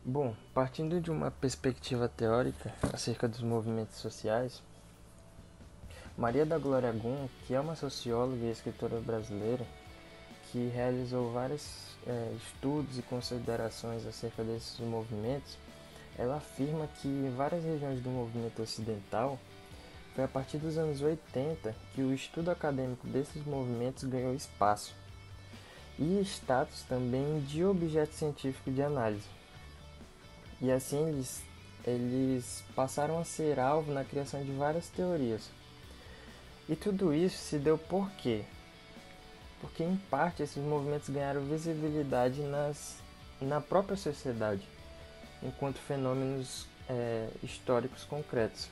Bom, partindo de uma perspectiva teórica acerca dos movimentos sociais, Maria da Glória Gum, que é uma socióloga e escritora brasileira, que realizou vários estudos e considerações acerca desses movimentos, ela afirma que em várias regiões do movimento ocidental, foi a partir dos anos 80 que o estudo acadêmico desses movimentos ganhou espaço e status também de objeto científico de análise. E assim eles passaram a ser alvo na criação de várias teorias. E tudo isso se deu por quê? Porque em parte esses movimentos ganharam visibilidade na própria sociedade, enquanto fenômenos históricos concretos.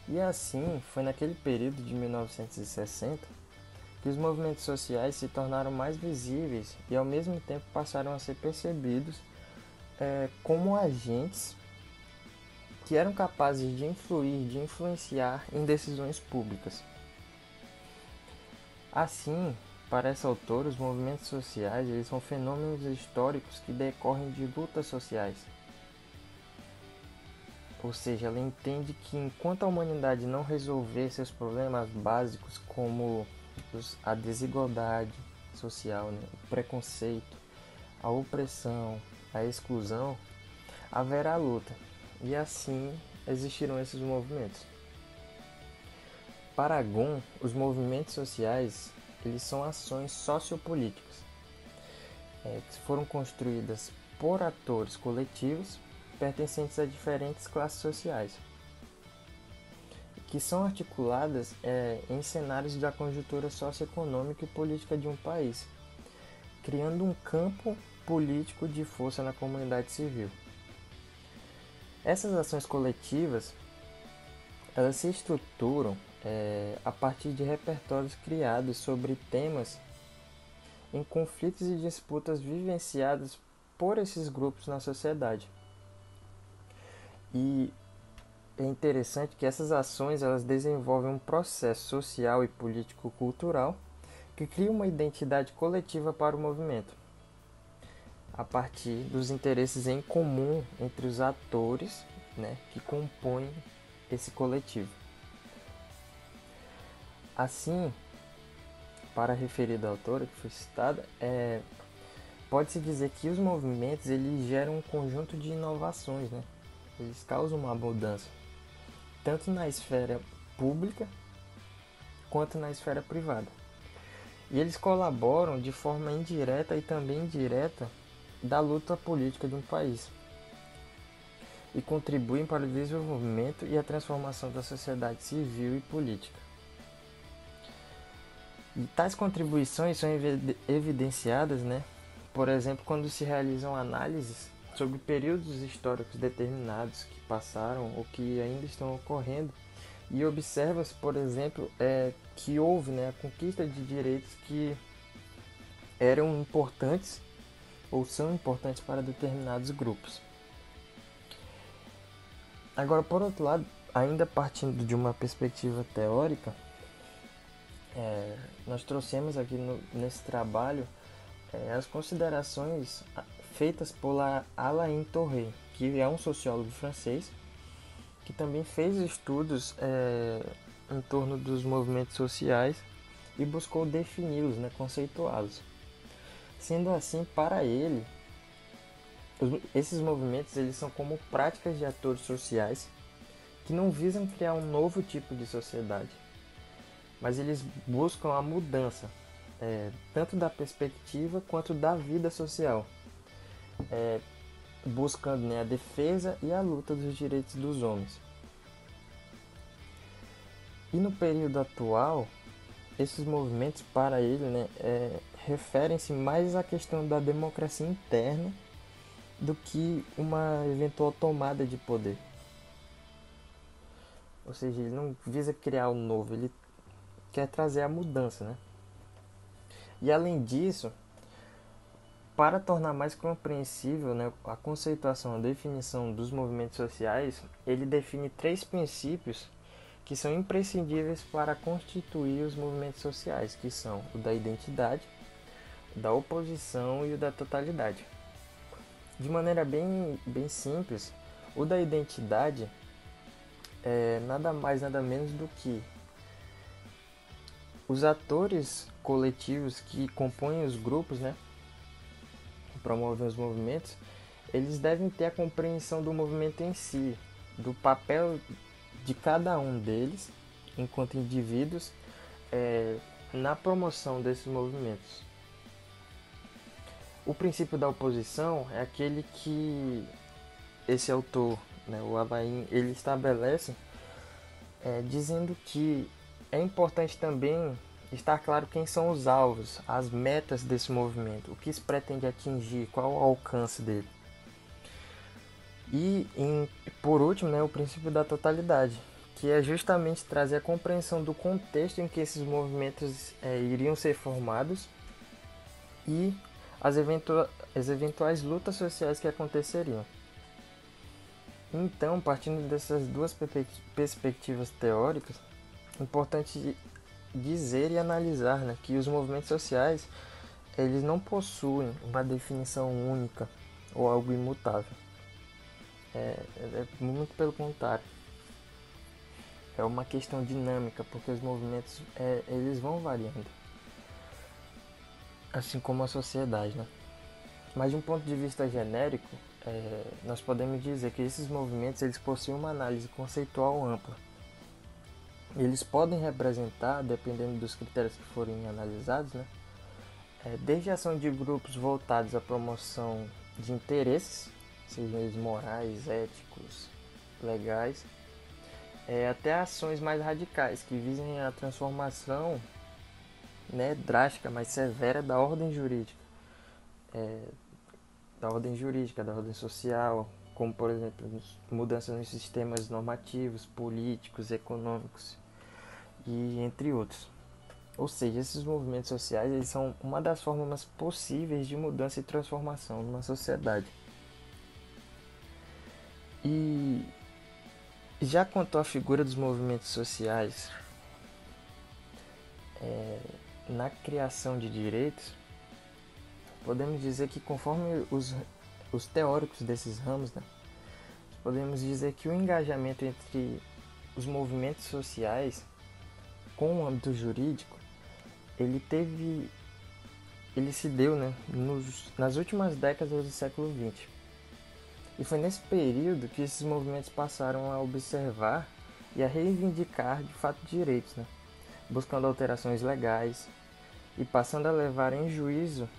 E assim, foi naquele período de 1960 que os movimentos sociais se tornaram mais visíveis e ao mesmo tempo passaram a ser percebidos como agentes que eram capazes de influir, de influenciar em decisões públicas. Assim, para essa autora, os movimentos sociais eles são fenômenos históricos que decorrem de lutas sociais. Ou seja, ela entende que enquanto a humanidade não resolver seus problemas básicos como a desigualdade social, né, o preconceito, a opressão, a exclusão, haverá luta. E assim existirão esses movimentos. Para Gon, os movimentos sociais eles são ações sociopolíticas que foram construídas por atores coletivos pertencentes a diferentes classes sociais, que são articuladas em cenários da conjuntura socioeconômica e política de um país, criando um campo político de força na comunidade civil. Essas ações coletivas elas se estruturam a partir de repertórios criados sobre temas em conflitos e disputas vivenciados por esses grupos na sociedade. E é interessante que essas ações elas desenvolvem um processo social e político-cultural que cria uma identidade coletiva para o movimento, a partir dos interesses em comum entre os atores, né, que compõem esse coletivo. Assim, para a referida autora que foi citada, pode-se dizer que os movimentos eles geram um conjunto de inovações, né? Eles causam uma mudança, tanto na esfera pública quanto na esfera privada. E eles colaboram de forma indireta e também indireta da luta política de um país e contribuem para o desenvolvimento e a transformação da sociedade civil e política. E tais contribuições são evidenciadas, né, por exemplo, quando se realizam análises sobre períodos históricos determinados que passaram ou que ainda estão ocorrendo e observa-se, por exemplo, que houve, né, a conquista de direitos que eram importantes ou são importantes para determinados grupos. Agora, por outro lado, ainda partindo de uma perspectiva teórica, nós trouxemos aqui nesse trabalho as considerações feitas por Alain Torre, que é um sociólogo francês, que também fez estudos em torno dos movimentos sociais e buscou defini-los, né, conceituá-los. Sendo assim, para ele, esses movimentos eles são como práticas de atores sociais que não visam criar um novo tipo de sociedade, mas eles buscam a mudança, tanto da perspectiva quanto da vida social, buscando, né, a defesa e a luta dos direitos dos homens. E no período atual, esses movimentos, para ele, né, referem-se mais à questão da democracia interna do que uma eventual tomada de poder. Ou seja, ele não visa criar o novo, ele quer trazer a mudança, né? E além disso, para tornar mais compreensível, né, a conceituação, a definição dos movimentos sociais, ele define 3 princípios que são imprescindíveis para constituir os movimentos sociais, que são o da identidade, o da oposição e o da totalidade. De maneira bem simples, o da identidade é nada mais nada menos do que os atores coletivos que compõem os grupos, né, que promovem os movimentos, eles devem ter a compreensão do movimento em si, do papel de cada um deles, enquanto indivíduos, na promoção desses movimentos. O princípio da oposição é aquele que esse autor, né, o Havain, ele estabelece, dizendo que é importante também estar claro quem são os alvos, as metas desse movimento, o que se pretende atingir, qual o alcance dele. E, por último, né, o princípio da totalidade, que é justamente trazer a compreensão do contexto em que esses movimentos iriam ser formados e as eventuais lutas sociais que aconteceriam. Então, partindo dessas duas perspectivas teóricas, é importante dizer e analisar, né, que os movimentos sociais eles não possuem uma definição única ou algo imutável. É muito pelo contrário. É uma questão dinâmica, porque os movimentos eles vão variando, assim como a sociedade, né? Mas de um ponto de vista genérico, nós podemos dizer que esses movimentos eles possuem uma análise conceitual ampla. Eles podem representar, dependendo dos critérios que forem analisados, né, desde a ação de grupos voltados à promoção de interesses, sejam eles morais, éticos, legais, até ações mais radicais, que visem a transformação, né, drástica, mais severa da ordem jurídica, da ordem social, como, por exemplo, mudanças nos sistemas normativos, políticos, econômicos e entre outros. Ou seja, esses movimentos sociais eles são uma das formas possíveis de mudança e transformação numa sociedade. E já quanto à figura dos movimentos sociais na criação de direitos, podemos dizer que conforme os teóricos desses ramos, né, podemos dizer que o engajamento entre os movimentos sociais com o âmbito jurídico ele se deu, né, nas últimas décadas do século XX. E foi nesse período que esses movimentos passaram a observar e a reivindicar de fato direitos, né, buscando alterações legais e passando a levar em juízo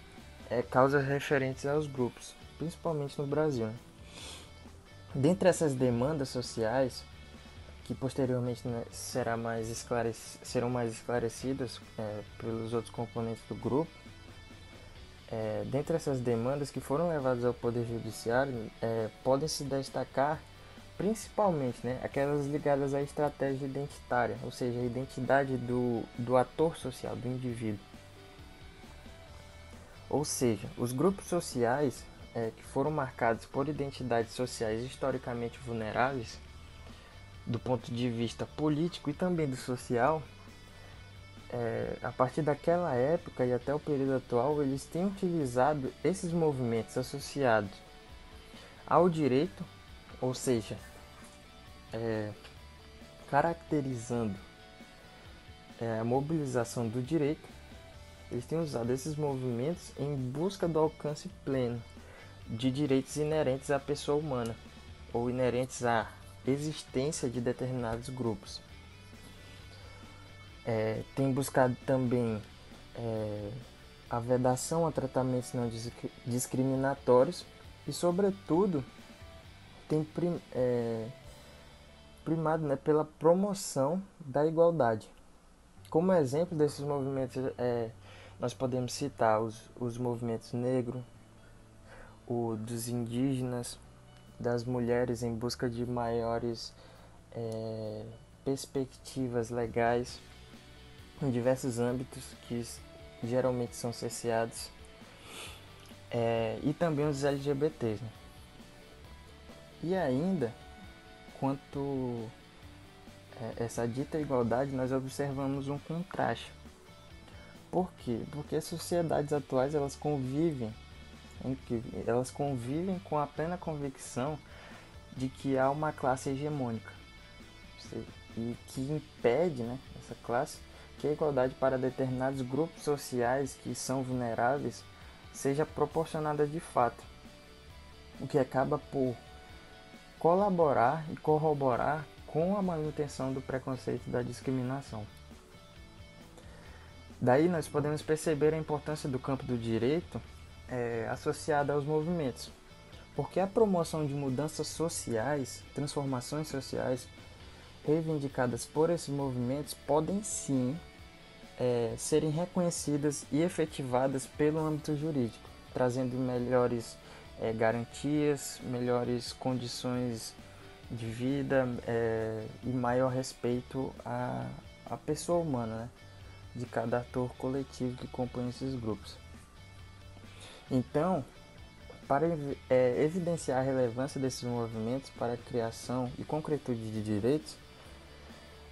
causas referentes aos grupos, principalmente no Brasil, né. Dentre essas demandas sociais, que posteriormente, né, serão mais esclarecidas pelos outros componentes do grupo, dentre essas demandas que foram levadas ao Poder Judiciário, podem se destacar principalmente, né, aquelas ligadas à estratégia identitária, ou seja, a identidade do ator social, do indivíduo. Ou seja, os grupos sociais que foram marcados por identidades sociais historicamente vulneráveis, do ponto de vista político e também do social, a partir daquela época e até o período atual, eles têm utilizado esses movimentos associados ao direito, ou seja, caracterizando a mobilização do direito. Eles têm usado esses movimentos em busca do alcance pleno de direitos inerentes à pessoa humana ou inerentes à existência de determinados grupos. Tem buscado também a vedação a tratamentos não discriminatórios e, sobretudo, tem primado, né, pela promoção da igualdade. Como exemplo desses movimentos, nós podemos citar os movimentos negros, o dos indígenas, das mulheres em busca de maiores perspectivas legais em diversos âmbitos que geralmente são cerceados, e também os LGBTs, né? E ainda, quanto essa dita igualdade, nós observamos um contraste. Por quê? Porque as sociedades atuais elas convivem É incrível. Elas convivem com a plena convicção de que há uma classe hegemônica e que impede, né, essa classe que a igualdade para determinados grupos sociais que são vulneráveis seja proporcionada de fato, o que acaba por colaborar e corroborar com a manutenção do preconceito e da discriminação. Daí nós podemos perceber a importância do campo do direito associada aos movimentos, porque a promoção de mudanças sociais, transformações sociais reivindicadas por esses movimentos podem sim serem reconhecidas e efetivadas pelo âmbito jurídico, trazendo melhores garantias, melhores condições de vida e maior respeito à pessoa humana, né, de cada ator coletivo que compõe esses grupos. Então, para evidenciar a relevância desses movimentos para a criação e concretude de direitos,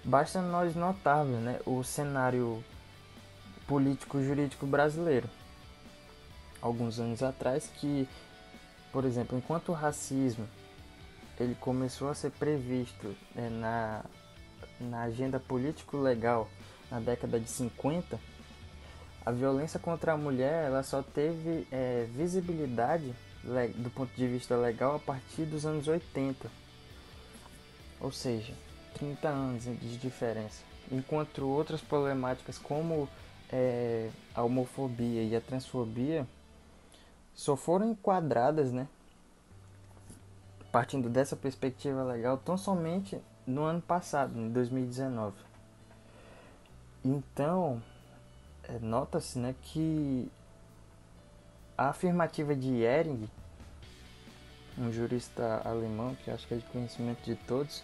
basta nós notarmos, né, o cenário político-jurídico brasileiro. Alguns anos atrás que, por exemplo, enquanto o racismo ele começou a ser previsto na agenda político-legal na década de 50, a violência contra a mulher ela só teve visibilidade do ponto de vista legal a partir dos anos 80. Ou seja, 30 anos de diferença. Enquanto outras problemáticas como a homofobia e a transfobia só foram enquadradas, né, partindo dessa perspectiva legal, tão somente no ano passado, em 2019. Então, nota-se, né, que a afirmativa de Hering, um jurista alemão que acho que é de conhecimento de todos,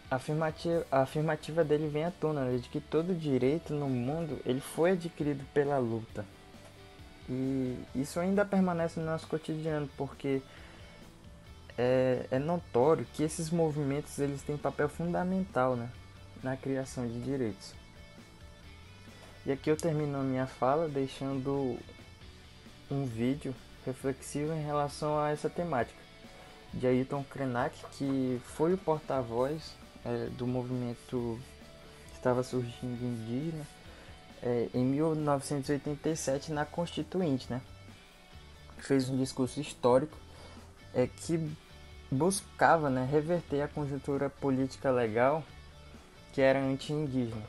a afirmativa dele vem à tona, né, de que todo direito no mundo ele foi adquirido pela luta. E isso ainda permanece no nosso cotidiano, porque é notório que esses movimentos eles têm papel fundamental, né, na criação de direitos. E aqui eu termino a minha fala deixando um vídeo reflexivo em relação a essa temática, de Ailton Krenak, que foi o porta-voz do movimento que estava surgindo indígena em 1987 na Constituinte, né? Fez um discurso histórico que buscava, né, reverter a conjuntura política legal que era anti-indígena,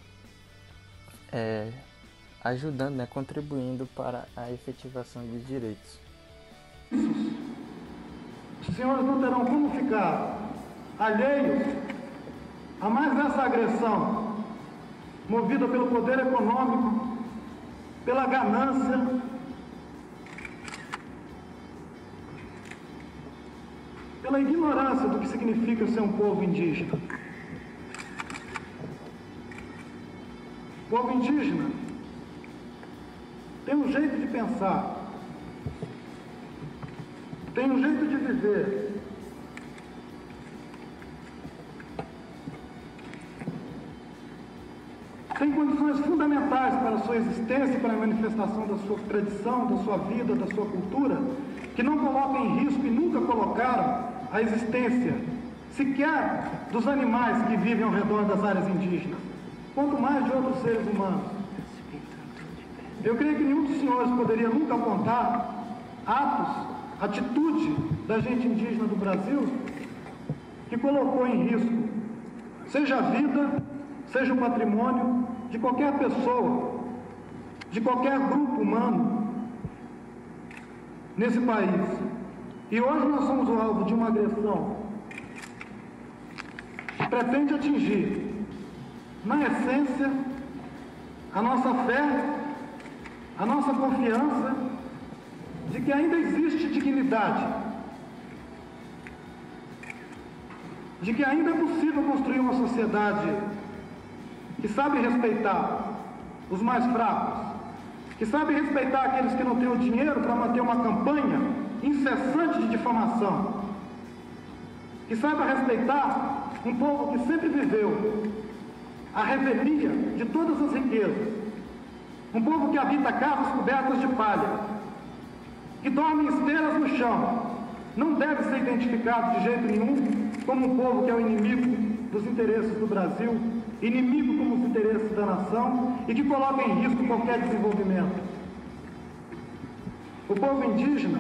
ajudando, né, contribuindo para a efetivação de direitos. Os senhores não terão como ficar alheios a mais essa agressão, movida pelo poder econômico, pela ganância, pela ignorância do que significa ser um povo indígena. O povo indígena tem um jeito de pensar, tem um jeito de viver, tem condições fundamentais para a sua existência e para a manifestação da sua tradição, da sua vida, da sua cultura, que não colocam em risco e nunca colocaram a existência sequer dos animais que vivem ao redor das áreas indígenas, quanto mais de outros seres humanos. Eu creio que nenhum dos senhores poderia nunca apontar atos, atitude da gente indígena do Brasil que colocou em risco, seja a vida, seja o patrimônio de qualquer pessoa, de qualquer grupo humano nesse país. E hoje nós somos o alvo de uma agressão que pretende atingir, na essência, a nossa fé, a nossa confiança de que ainda existe dignidade, de que ainda é possível construir uma sociedade que sabe respeitar os mais fracos, que sabe respeitar aqueles que não têm o dinheiro para manter uma campanha incessante de difamação, que saiba respeitar um povo que sempre viveu a revelia de todas as riquezas, um povo que habita casas cobertas de palha, que dorme em esteiras no chão, não deve ser identificado de jeito nenhum como um povo que é o inimigo dos interesses do Brasil, inimigo como os interesses da nação e que coloca em risco qualquer desenvolvimento. O povo indígena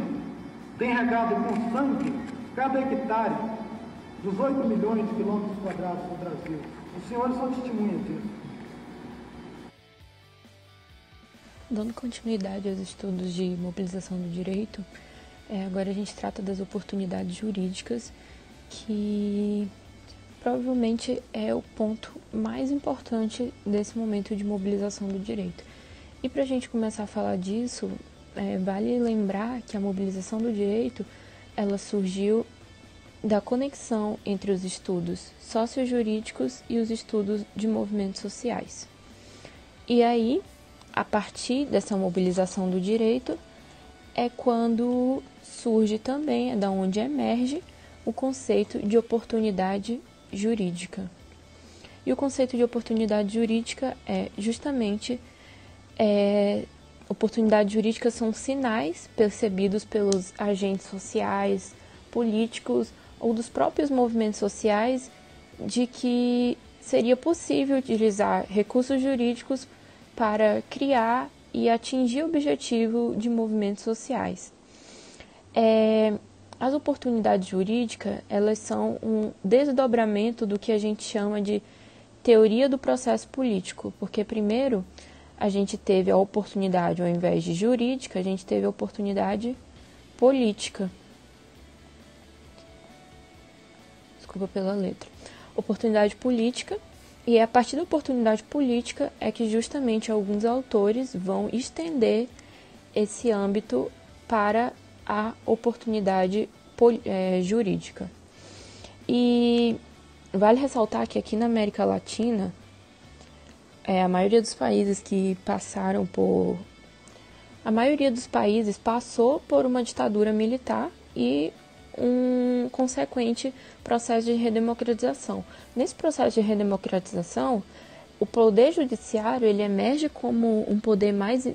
tem regado com sangue cada hectare dos 8 milhões de quilômetros quadrados do Brasil. Os senhores são testemunhas disso. Dando continuidade aos estudos de mobilização do direito, agora a gente trata das oportunidades jurídicas, que provavelmente é o ponto mais importante desse momento de mobilização do direito. E para a gente começar a falar disso, vale lembrar que a mobilização do direito ela surgiu da conexão entre os estudos sociojurídicos e os estudos de movimentos sociais. E aí, a partir dessa mobilização do direito, é quando surge também, é da onde emerge o conceito de oportunidade jurídica. E o conceito de oportunidade jurídica é justamente oportunidades jurídicas são sinais percebidos pelos agentes sociais, políticos ou dos próprios movimentos sociais de que seria possível utilizar recursos jurídicos para criar e atingir o objetivo de movimentos sociais. As oportunidades jurídicas, elas são um desdobramento do que a gente chama de teoria do processo político, porque primeiro a gente teve a oportunidade, ao invés de jurídica, a gente teve a oportunidade política. Desculpa pela letra. Oportunidade política, e é a partir da oportunidade política é que justamente alguns autores vão estender esse âmbito para a oportunidade jurídica. E vale ressaltar que aqui na América Latina, a maioria dos países que passaram por... A maioria dos países passou por uma ditadura militar e um consequente processo de redemocratização. Nesse processo de redemocratização, o poder judiciário ele emerge como um poder mais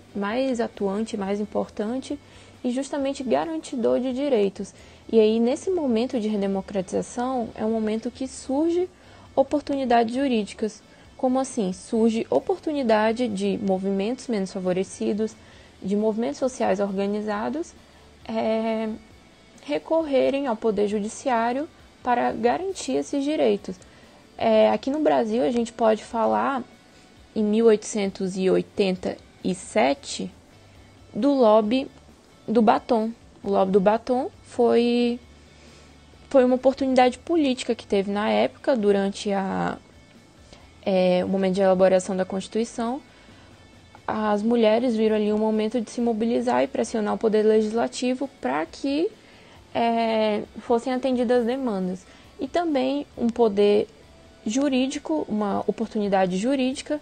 atuante, mais importante e justamente garantidor de direitos. E aí, nesse momento de redemocratização, é um momento que surge oportunidades jurídicas. Como assim? Surge oportunidade de movimentos menos favorecidos, de movimentos sociais organizados, recorrerem ao Poder Judiciário para garantir esses direitos. Aqui no Brasil, a gente pode falar, em 1887, do lobby do batom. O lobby do batom foi uma oportunidade política que teve na época, durante o momento de elaboração da Constituição. As mulheres viram ali um momento de se mobilizar e pressionar o Poder Legislativo para que fossem atendidas as demandas. E também um poder jurídico, uma oportunidade jurídica,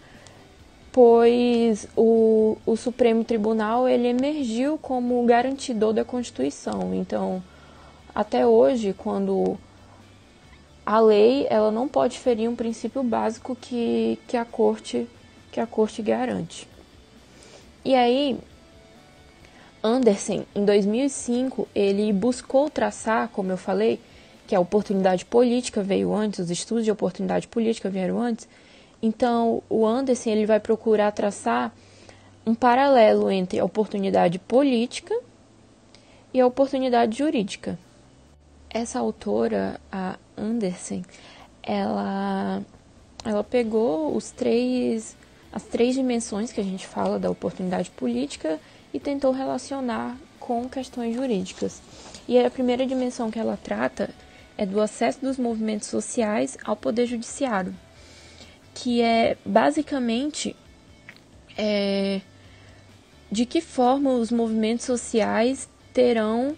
pois o Supremo Tribunal ele emergiu como garantidor da Constituição. Então, até hoje, quando a lei ela não pode ferir um princípio básico que a Corte garante. E aí, Anderson, em 2005, ele buscou traçar, como eu falei, que a oportunidade política veio antes, os estudos de oportunidade política vieram antes. Então, o Anderson ele vai procurar traçar um paralelo entre a oportunidade política e a oportunidade jurídica. Essa autora, a Anderson, ela pegou as três dimensões que a gente fala da oportunidade política e tentou relacionar com questões jurídicas. E a primeira dimensão que ela trata é do acesso dos movimentos sociais ao Poder Judiciário, que é basicamente de que forma os movimentos sociais terão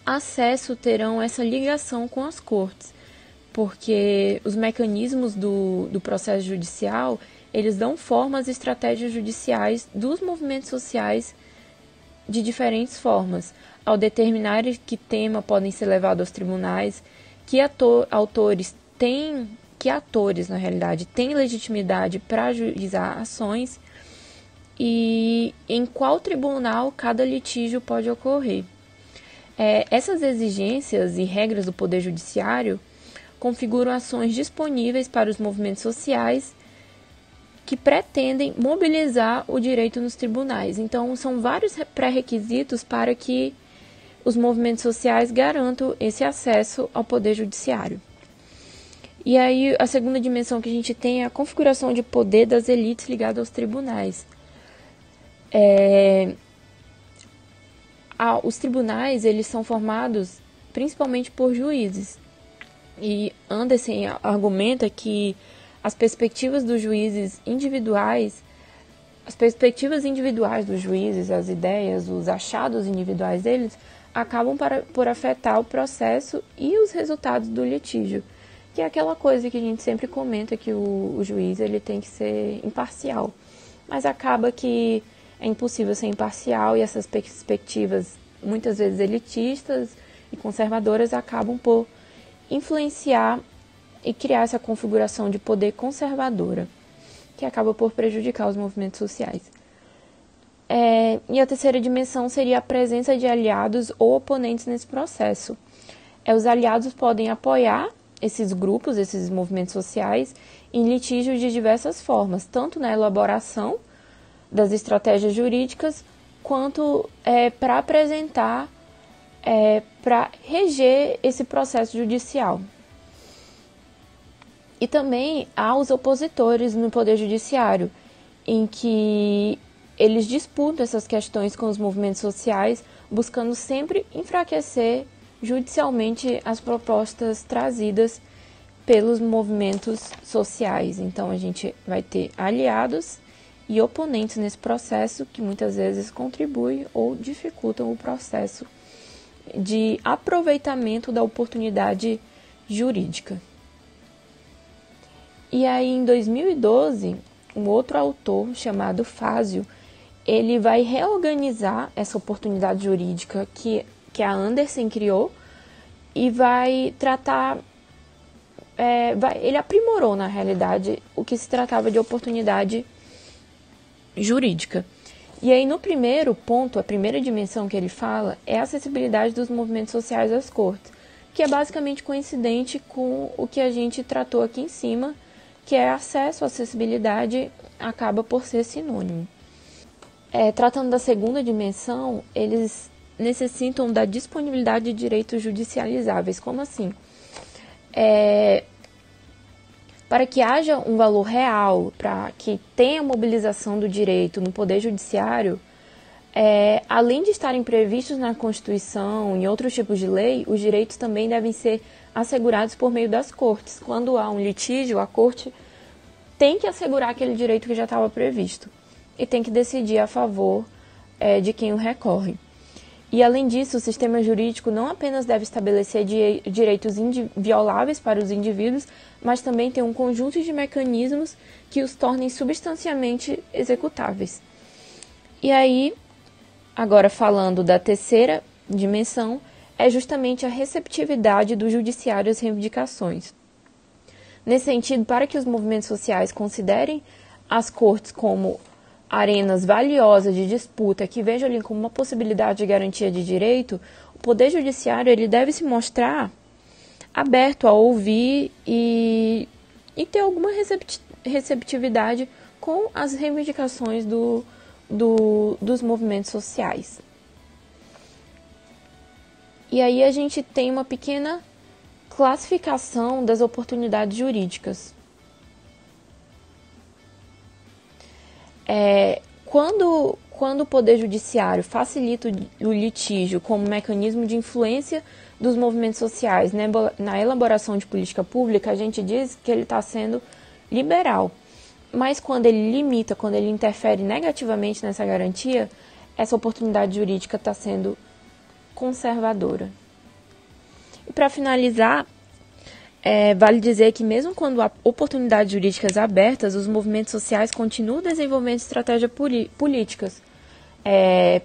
acesso, terão essa ligação com as cortes, porque os mecanismos do processo judicial, eles dão forma às estratégias judiciais dos movimentos sociais de diferentes formas, ao determinar que tema podem ser levados aos tribunais, que atores, na realidade, têm legitimidade para ajuizar ações e em qual tribunal cada litígio pode ocorrer. Essas exigências e regras do Poder Judiciário configuram ações disponíveis para os movimentos sociais que pretendem mobilizar o direito nos tribunais. Então, são vários pré-requisitos para que os movimentos sociais garantam esse acesso ao Poder Judiciário. E aí, a segunda dimensão que a gente tem é a configuração de poder das elites ligadas aos tribunais. Os tribunais, eles são formados principalmente por juízes. E Anderson argumenta que as perspectivas dos juízes individuais, dos juízes, as ideias, os achados individuais deles, acabam por afetar o processo e os resultados do litígio, que é aquela coisa que a gente sempre comenta, que o juiz ele tem que ser imparcial. Mas acaba que é impossível ser imparcial e essas perspectivas, muitas vezes elitistas e conservadoras, acabam por influenciar e criar essa configuração de poder conservadora, que acaba por prejudicar os movimentos sociais. E a terceira dimensão seria a presença de aliados ou oponentes nesse processo. Os aliados podem apoiar esses grupos, esses movimentos sociais, em litígios de diversas formas, tanto na elaboração das estratégias jurídicas, quanto para apresentar, para reger esse processo judicial. E também há os opositores no Poder Judiciário, em que eles disputam essas questões com os movimentos sociais, buscando sempre enfraquecer judicialmente as propostas trazidas pelos movimentos sociais. Então, a gente vai ter aliados e oponentes nesse processo que muitas vezes contribuem ou dificultam o processo de aproveitamento da oportunidade jurídica. E aí, em 2012, um outro autor chamado Fazio, ele vai reorganizar essa oportunidade jurídica que a Anderson criou e vai tratar, ele aprimorou, na realidade, o que se tratava de oportunidade jurídica. E aí, no primeiro ponto, a primeira dimensão que ele fala é a acessibilidade dos movimentos sociais às cortes, que é basicamente coincidente com o que a gente tratou aqui em cima, que é acesso, acessibilidade, acaba por ser sinônimo. Tratando da segunda dimensão, eles necessitam da disponibilidade de direitos judicializáveis. Como assim? Para que haja um valor real, para que tenha mobilização do direito no Poder Judiciário, além de estarem previstos na Constituição e outros tipos de lei, os direitos também devem ser assegurados por meio das cortes. Quando há um litígio, a corte tem que assegurar aquele direito que já estava previsto e tem que decidir a favor de quem o recorre. E, além disso, o sistema jurídico não apenas deve estabelecer direitos invioláveis para os indivíduos, mas também tem um conjunto de mecanismos que os tornem substancialmente executáveis. E aí, agora falando da terceira dimensão, é justamente a receptividade do judiciário às reivindicações. Nesse sentido, para que os movimentos sociais considerem as cortes como arenas valiosas de disputa, que vejam ali como uma possibilidade de garantia de direito, o Poder Judiciário ele deve se mostrar aberto a ouvir e ter alguma receptividade com as reivindicações dos movimentos sociais. E aí a gente tem uma pequena classificação das oportunidades jurídicas. Quando o Poder Judiciário facilita o litígio como mecanismo de influência dos movimentos sociais na elaboração de política pública, a gente diz que ele está sendo liberal. Mas quando ele limita, quando ele interfere negativamente nessa garantia, essa oportunidade jurídica está sendo conservadora. E para finalizar, vale dizer que mesmo quando há oportunidades jurídicas abertas, os movimentos sociais continuam desenvolvendo estratégias políticas,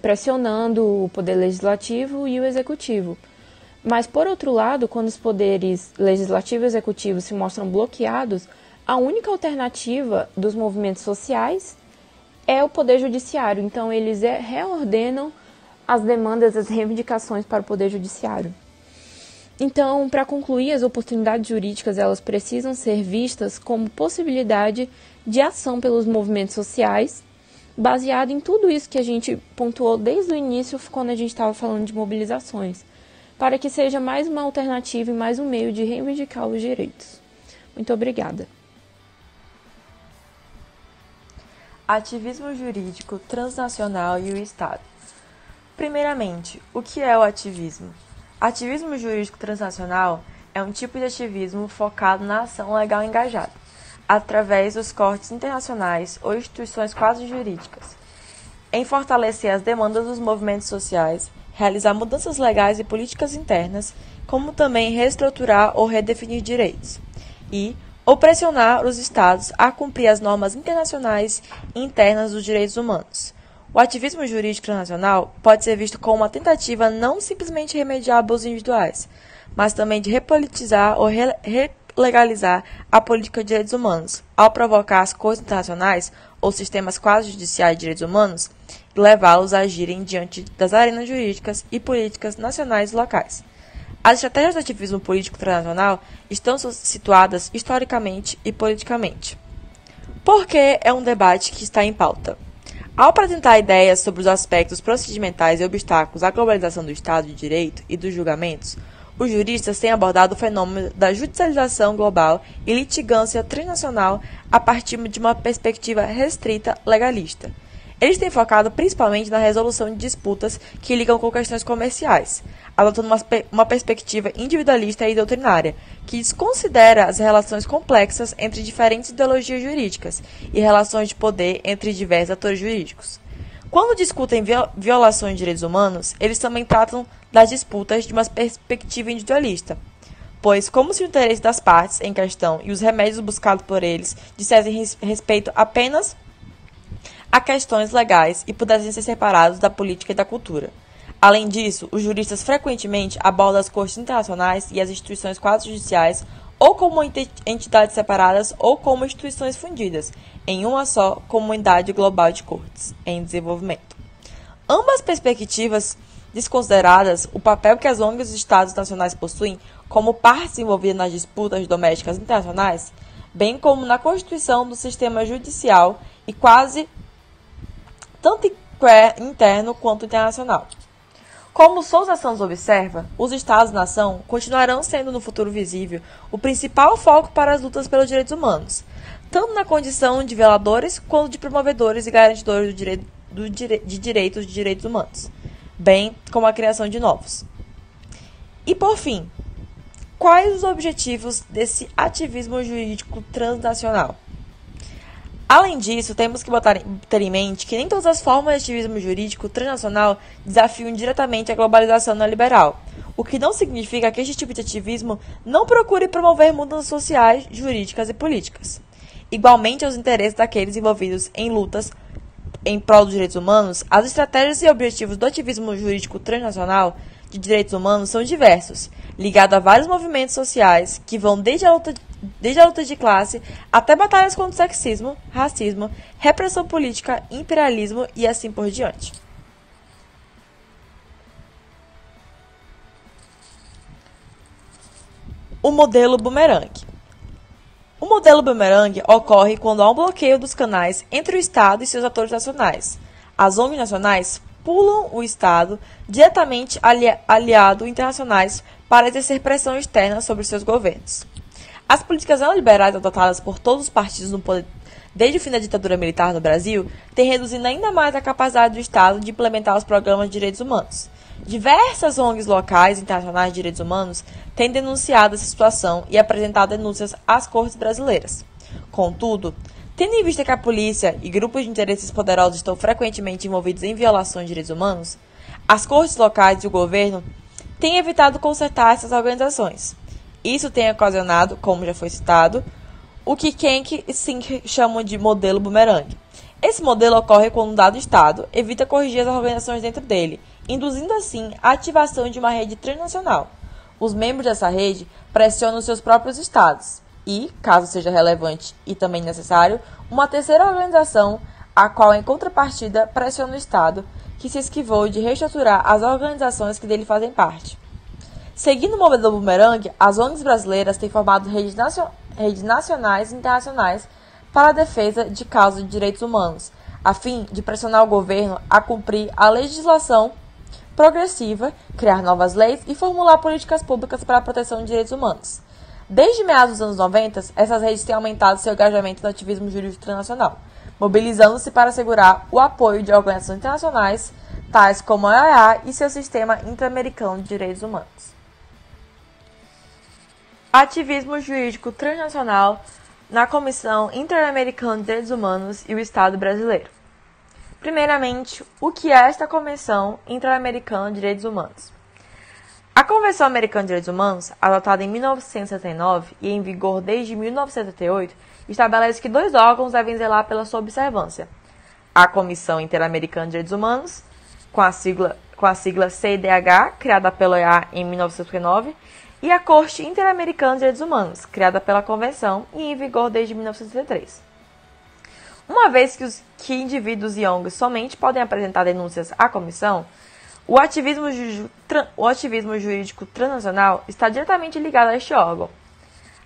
pressionando o poder legislativo e o executivo. Mas, por outro lado, quando os poderes legislativo e executivo se mostram bloqueados, a única alternativa dos movimentos sociais é o Poder Judiciário. Então, eles reordenam as demandas, as reivindicações para o Poder Judiciário. Então, para concluir, as oportunidades jurídicas elas precisam ser vistas como possibilidade de ação pelos movimentos sociais, baseado em tudo isso que a gente pontuou desde o início, quando a gente estava falando de mobilizações, para que seja mais uma alternativa e mais um meio de reivindicar os direitos. Muito obrigada. Ativismo jurídico transnacional e o Estado. Primeiramente, o que é o ativismo? Ativismo jurídico transnacional é um tipo de ativismo focado na ação legal engajada, através dos cortes internacionais ou instituições quasi-jurídicas, em fortalecer as demandas dos movimentos sociais, realizar mudanças legais e políticas internas, como também reestruturar ou redefinir direitos, ou pressionar os Estados a cumprir as normas internacionais e internas dos direitos humanos. O ativismo jurídico internacional pode ser visto como uma tentativa não simplesmente de remediar abusos individuais, mas também de repolitizar ou legalizar a política de direitos humanos, ao provocar as cortes internacionais ou sistemas quasi-judiciais de direitos humanos e levá-los a agirem diante das arenas jurídicas e políticas nacionais e locais. As estratégias do ativismo político internacional estão situadas historicamente e politicamente. Por que é um debate que está em pauta? Ao apresentar ideias sobre os aspectos procedimentais e obstáculos à globalização do Estado de Direito e dos julgamentos, os juristas têm abordado o fenômeno da judicialização global e litigância transnacional a partir de uma perspectiva restrita legalista. Eles têm focado principalmente na resolução de disputas que ligam com questões comerciais, adotando uma perspectiva individualista e doutrinária, que desconsidera as relações complexas entre diferentes ideologias jurídicas e relações de poder entre diversos atores jurídicos. Quando discutem violações de direitos humanos, eles também tratam das disputas de uma perspectiva individualista, pois, como se o interesse das partes em questão e os remédios buscados por eles dissessem respeito apenas a questões legais e pudessem ser separados da política e da cultura. Além disso, os juristas frequentemente abordam as cortes internacionais e as instituições quasi-judiciais ou como entidades separadas ou como instituições fundidas em uma só comunidade global de cortes em desenvolvimento. Ambas perspectivas desconsideradas o papel que as ONGs e Estados nacionais possuem como partes envolvidas nas disputas domésticas internacionais, bem como na constituição do sistema judicial e quase tanto interno quanto internacional. Como Souza Santos observa, os Estados-nação continuarão sendo no futuro visível o principal foco para as lutas pelos direitos humanos, tanto na condição de violadores quanto de promovedores e garantidores de direitos humanos, bem como a criação de novos. E por fim, quais os objetivos desse ativismo jurídico transnacional? Além disso, temos que ter em mente que nem todas as formas de ativismo jurídico transnacional desafiam diretamente a globalização neoliberal, o que não significa que este tipo de ativismo não procure promover mudanças sociais, jurídicas e políticas. Igualmente aos interesses daqueles envolvidos em lutas em prol dos direitos humanos, as estratégias e objetivos do ativismo jurídico transnacional de direitos humanos são diversos, ligados a vários movimentos sociais que vão desde a luta de classe até batalhas contra o sexismo, racismo, repressão política, imperialismo e assim por diante. O modelo bumerangue. O modelo bumerangue ocorre quando há um bloqueio dos canais entre o Estado e seus atores nacionais. As ONGs nacionais pulam o Estado diretamente aliado internacionais para exercer pressão externa sobre seus governos. As políticas neoliberais adotadas por todos os partidos no poder desde o fim da ditadura militar no Brasil têm reduzido ainda mais a capacidade do Estado de implementar os programas de direitos humanos. Diversas ONGs locais e internacionais de direitos humanos têm denunciado essa situação e apresentado denúncias às cortes brasileiras. Contudo, tendo em vista que a polícia e grupos de interesses poderosos estão frequentemente envolvidos em violações de direitos humanos, as cortes locais e o governo têm evitado consertar essas organizações. Isso tem ocasionado, como já foi citado, o que Kenck e Sink chamam de modelo bumerangue. Esse modelo ocorre quando um dado Estado evita corrigir as organizações dentro dele, induzindo assim a ativação de uma rede transnacional. Os membros dessa rede pressionam seus próprios Estados e, caso seja relevante e também necessário, uma terceira organização a qual, em contrapartida, pressiona o Estado, que se esquivou de reestruturar as organizações que dele fazem parte. Seguindo o modelo do bumerangue, as ONGs brasileiras têm formado redes nacionais e internacionais para a defesa de causas de direitos humanos, a fim de pressionar o governo a cumprir a legislação progressiva, criar novas leis e formular políticas públicas para a proteção de direitos humanos. Desde meados dos anos 90, essas redes têm aumentado seu engajamento no ativismo jurídico internacional, mobilizando-se para assegurar o apoio de organizações internacionais, tais como a OEA e seu Sistema Interamericano de Direitos Humanos. Ativismo jurídico transnacional na Comissão Interamericana de Direitos Humanos e o Estado brasileiro. Primeiramente, o que é esta Convenção Interamericana de Direitos Humanos? A Convenção Americana de Direitos Humanos, adotada em 1979 e em vigor desde 1978, estabelece que 2 órgãos devem zelar pela sua observância: a Comissão Interamericana de Direitos Humanos, com a sigla CIDH, criada pela OEA em 1959, e a Corte Interamericana de Direitos Humanos, criada pela Convenção e em vigor desde 1963. Uma vez que indivíduos e ONGs somente podem apresentar denúncias à Comissão, o ativismo jurídico transnacional está diretamente ligado a este órgão.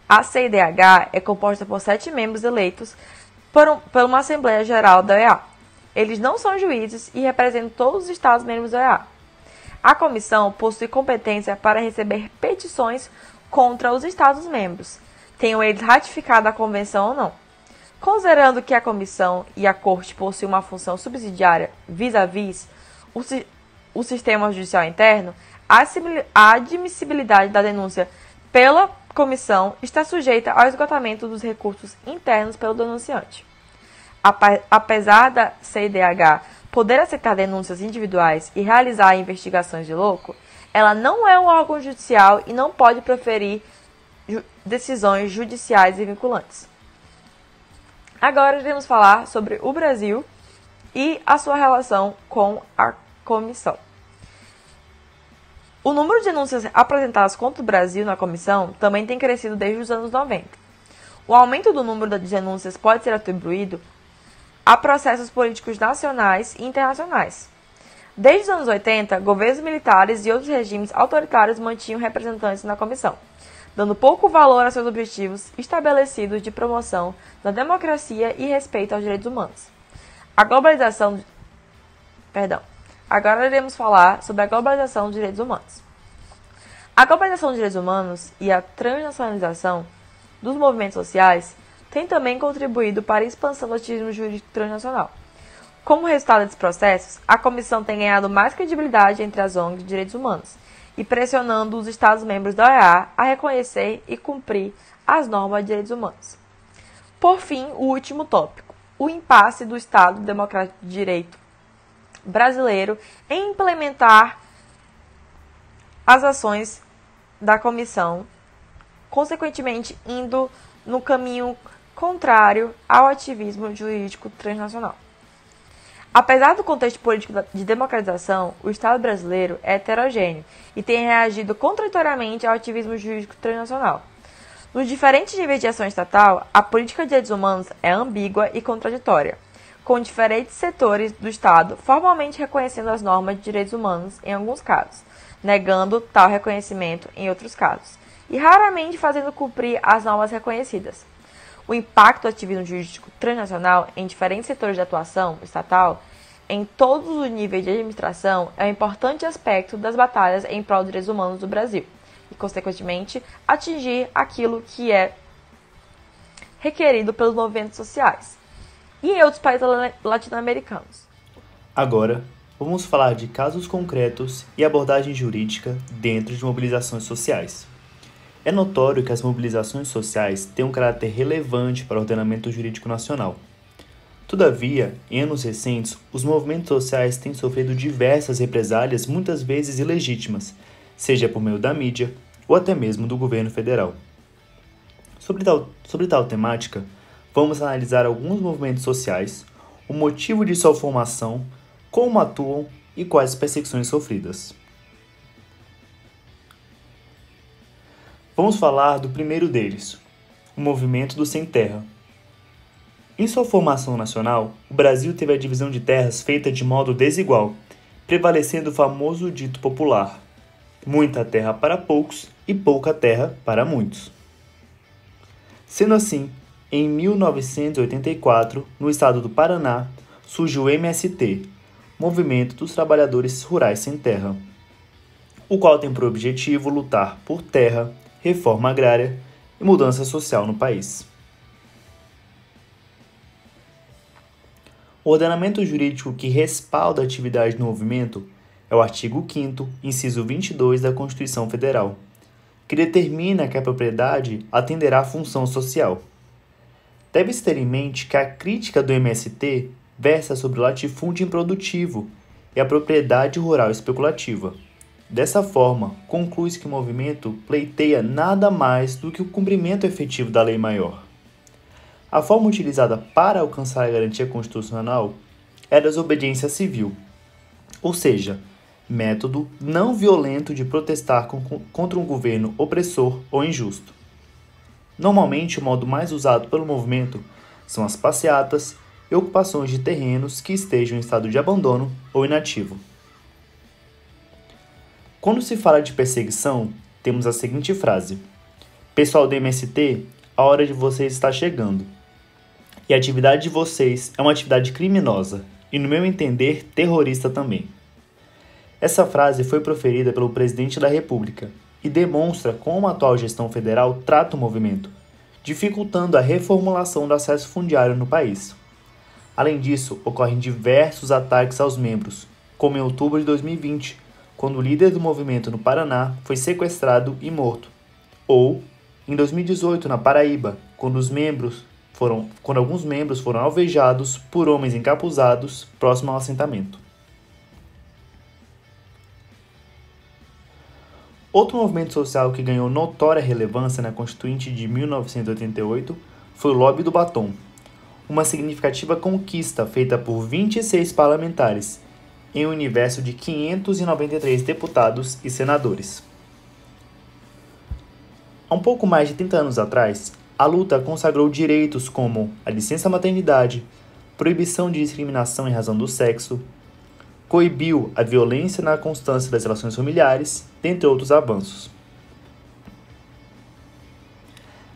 A CIDH é composta por 7 membros eleitos por uma Assembleia Geral da OEA. Eles não são juízes e representam todos os Estados-membros da OEA. A Comissão possui competência para receber petições contra os Estados-membros, tenham eles ratificado a Convenção ou não. Considerando que a Comissão e a Corte possuem uma função subsidiária vis-à-vis o sistema judicial interno, a admissibilidade da denúncia pela Comissão está sujeita ao esgotamento dos recursos internos pelo denunciante. Apesar da CIDH poder aceitar denúncias individuais e realizar investigações de loco, ela não é um órgão judicial e não pode proferir decisões judiciais e vinculantes. Agora iremos falar sobre o Brasil e a sua relação com a Comissão. O número de denúncias apresentadas contra o Brasil na Comissão também tem crescido desde os anos 90. O aumento do número de denúncias pode ser atribuído a processos políticos nacionais e internacionais. Desde os anos 80, governos militares e outros regimes autoritários mantinham representantes na Comissão, dando pouco valor a seus objetivos estabelecidos de promoção da democracia e respeito aos direitos humanos. Agora iremos falar sobre a globalização dos direitos humanos. A globalização dos direitos humanos e a transnacionalização dos movimentos sociais têm também contribuído para a expansão do ativismo jurídico transnacional. Como resultado desses processos, a Comissão tem ganhado mais credibilidade entre as ONGs de direitos humanos e pressionando os Estados-membros da OEA a reconhecer e cumprir as normas de direitos humanos. Por fim, o último tópico: o impasse do Estado Democrático de Direito brasileiro em implementar as ações da Comissão, consequentemente indo no caminho contrário ao ativismo jurídico transnacional. Apesar do contexto político de democratização, o Estado brasileiro é heterogêneo e tem reagido contraditoriamente ao ativismo jurídico transnacional. Nos diferentes níveis de ação estatal, a política de direitos humanos é ambígua e contraditória, com diferentes setores do Estado formalmente reconhecendo as normas de direitos humanos em alguns casos, negando tal reconhecimento em outros casos, e raramente fazendo cumprir as normas reconhecidas. O impacto do ativismo jurídico transnacional em diferentes setores de atuação estatal, em todos os níveis de administração, é um importante aspecto das batalhas em prol dos direitos humanos do Brasil, e, consequentemente, atingir aquilo que é requerido pelos movimentos sociais e em outros países latino-americanos. Agora, vamos falar de casos concretos e abordagem jurídica dentro de mobilizações sociais. É notório que as mobilizações sociais têm um caráter relevante para o ordenamento jurídico nacional. Todavia, em anos recentes, os movimentos sociais têm sofrido diversas represálias, muitas vezes ilegítimas, seja por meio da mídia ou até mesmo do governo federal. Sobre tal temática, vamos analisar alguns movimentos sociais, o motivo de sua formação, como atuam e quais perseguições sofridas. Vamos falar do primeiro deles, o movimento do Sem Terra. Em sua formação nacional, o Brasil teve a divisão de terras feita de modo desigual, prevalecendo o famoso dito popular: muita terra para poucos e pouca terra para muitos. Sendo assim, em 1984, no estado do Paraná, surge o MST, Movimento dos Trabalhadores Rurais Sem Terra, o qual tem por objetivo lutar por terra, reforma agrária e mudança social no país. O ordenamento jurídico que respalda a atividade do movimento é o artigo 5º, inciso 22 da Constituição Federal, que determina que a propriedade atenderá à função social. Deve-se ter em mente que a crítica do MST versa sobre o latifúndio improdutivo e a propriedade rural especulativa. Dessa forma, conclui-se que o movimento pleiteia nada mais do que o cumprimento efetivo da lei maior. A forma utilizada para alcançar a garantia constitucional é a desobediência civil, ou seja, método não violento de protestar contra um governo opressor ou injusto. Normalmente, o modo mais usado pelo movimento são as passeatas e ocupações de terrenos que estejam em estado de abandono ou inativo. Quando se fala de perseguição, temos a seguinte frase: pessoal do MST, a hora de vocês está chegando. E a atividade de vocês é uma atividade criminosa e, no meu entender, terrorista também. Essa frase foi proferida pelo presidente da República e demonstra como a atual gestão federal trata o movimento, dificultando a reformulação do acesso fundiário no país. Além disso, ocorrem diversos ataques aos membros, como em outubro de 2020, quando o líder do movimento no Paraná foi sequestrado e morto, ou em 2018 na Paraíba, quando alguns membros foram alvejados por homens encapuzados próximo ao assentamento. Outro movimento social que ganhou notória relevância na Constituinte de 1988 foi o Lobby do Batom, uma significativa conquista feita por 26 parlamentares, em um universo de 593 deputados e senadores. Há um pouco mais de 30 anos atrás, a luta consagrou direitos como a licença maternidade, proibição de discriminação em razão do sexo, coibiu a violência na constância das relações familiares, dentre outros avanços.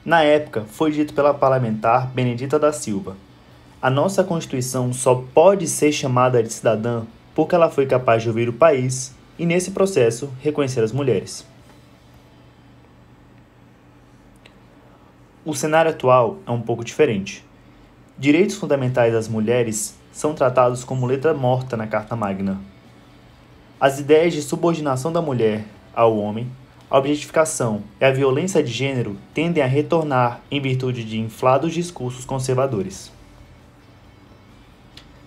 Na época, foi dito pela parlamentar Benedita da Silva: a nossa Constituição só pode ser chamada de cidadã porque ela foi capaz de ouvir o país e, nesse processo, reconhecer as mulheres. O cenário atual é um pouco diferente. Direitos fundamentais das mulheres são tratados como letra morta na Carta Magna. As ideias de subordinação da mulher ao homem, a objetificação e a violência de gênero tendem a retornar em virtude de inflados discursos conservadores.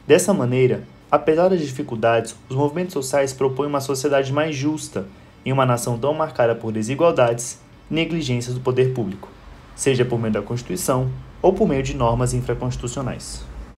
Dessa maneira, apesar das dificuldades, os movimentos sociais propõem uma sociedade mais justa em uma nação tão marcada por desigualdades e negligências do poder público, seja por meio da Constituição ou por meio de normas infraconstitucionais.